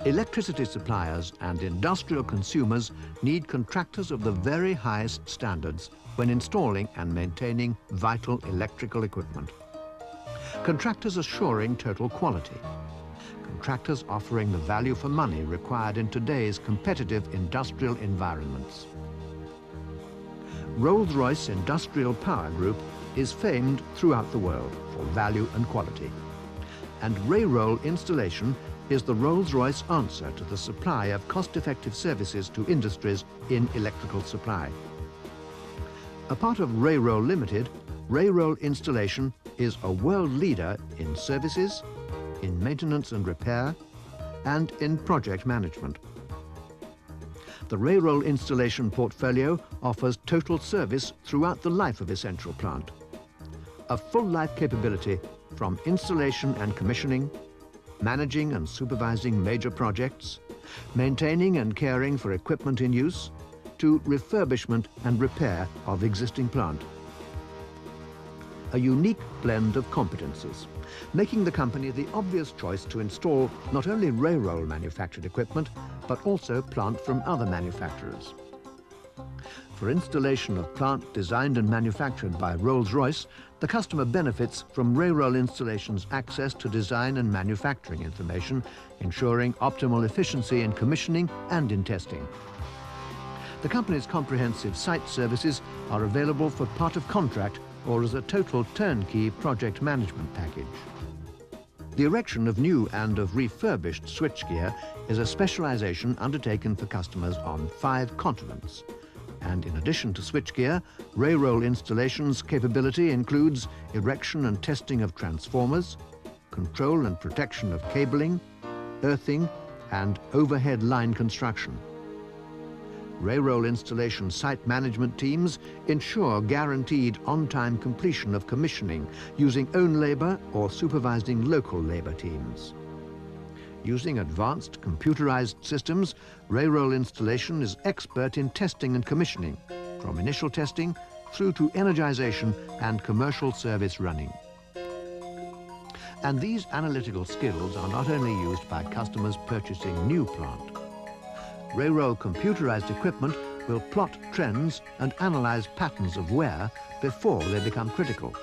Electricity suppliers and industrial consumers need contractors of the very highest standards when installing and maintaining vital electrical equipment. Contractors assuring total quality. Contractors offering the value for money required in today's competitive industrial environments. Rolls-Royce Industrial Power Group is famed throughout the world for value and quality. And Reyrolle Installation is the Rolls-Royce answer to the supply of cost-effective services to industries in electrical supply. A part of Reyrolle Limited, Reyrolle Installation is a world leader in services, in maintenance and repair, and in project management. The Reyrolle Installation portfolio offers total service throughout the life of essential plant. A full life capability from installation and commissioning, managing and supervising major projects, maintaining and caring for equipment in use, to refurbishment and repair of existing plant. A unique blend of competences, making the company the obvious choice to install not only Reyrolle manufactured equipment, but also plant from other manufacturers. For installation of plant designed and manufactured by Rolls-Royce, the customer benefits from Reyrolle Installation's access to design and manufacturing information, ensuring optimal efficiency in commissioning and in testing. The company's comprehensive site services are available for part of contract or as a total turnkey project management package. The erection of new and of refurbished switchgear is a specialization undertaken for customers on 5 continents. And in addition to switchgear, Reyrolle Installation's capability includes erection and testing of transformers, control and protection of cabling, earthing, and overhead line construction. Reyrolle Installation site management teams ensure guaranteed on-time completion of commissioning using own labor or supervising local labor teams. Using advanced computerized systems, Reyrolle Installation is expert in testing and commissioning, from initial testing through to energization and commercial service running. And these analytical skills are not only used by customers purchasing new plant. Reyrolle computerized equipment will plot trends and analyze patterns of wear before they become critical.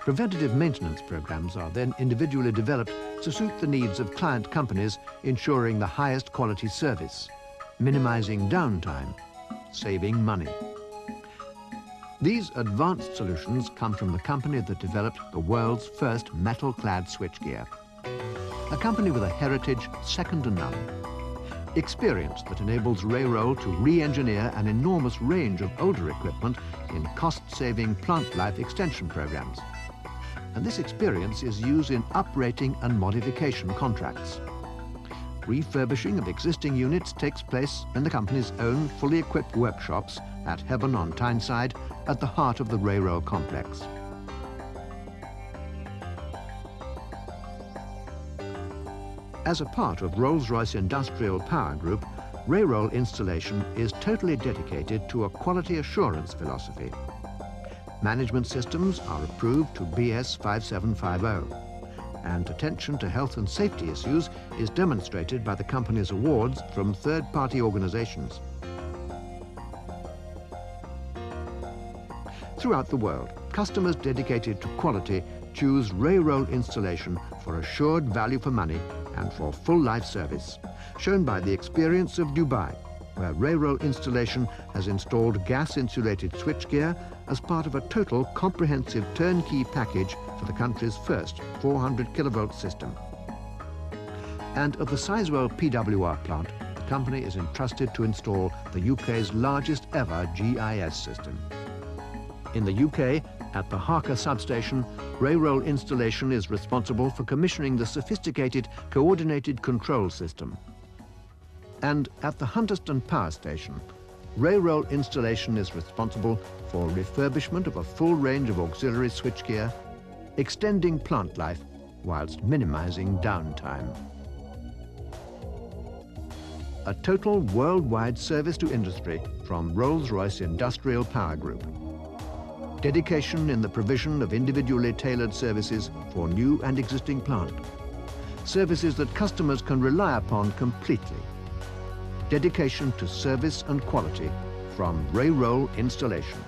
Preventative maintenance programs are then individually developed to suit the needs of client companies, ensuring the highest quality service, minimizing downtime, saving money. These advanced solutions come from the company that developed the world's first metal-clad switchgear. A company with a heritage second to none. Experience that enables Reyrolle to re-engineer an enormous range of older equipment in cost-saving plant life extension programs. And this experience is used in uprating and modification contracts. Refurbishing of existing units takes place in the company's own fully equipped workshops at Hebburn on Tyneside, at the heart of the Reyrolle complex. As a part of Rolls-Royce Industrial Power Group, Reyrolle Installation is totally dedicated to a quality assurance philosophy. Management systems are approved to BS 5750, and attention to health and safety issues is demonstrated by the company's awards from third-party organizations. Throughout the world, customers dedicated to quality choose Reyrolle Installation for assured value for money and for full life service, shown by the experience of Dubai, where Reyrolle Installation has installed gas-insulated switchgear as part of a total comprehensive turnkey package for the country's first 400 kilovolt system. And at the Sizewell PWR plant, the company is entrusted to install the UK's largest ever GIS system. In the UK, at the Harker substation, Reyrolle Installation is responsible for commissioning the sophisticated coordinated control system. And at the Hunterston power station, Reyrolle Installation is responsible for refurbishment of a full range of auxiliary switchgear, extending plant life whilst minimizing downtime. A total worldwide service to industry from Rolls-Royce Industrial Power Group. Dedication in the provision of individually tailored services for new and existing plant. services that customers can rely upon completely. Dedication to service and quality from Reyrolle Installation.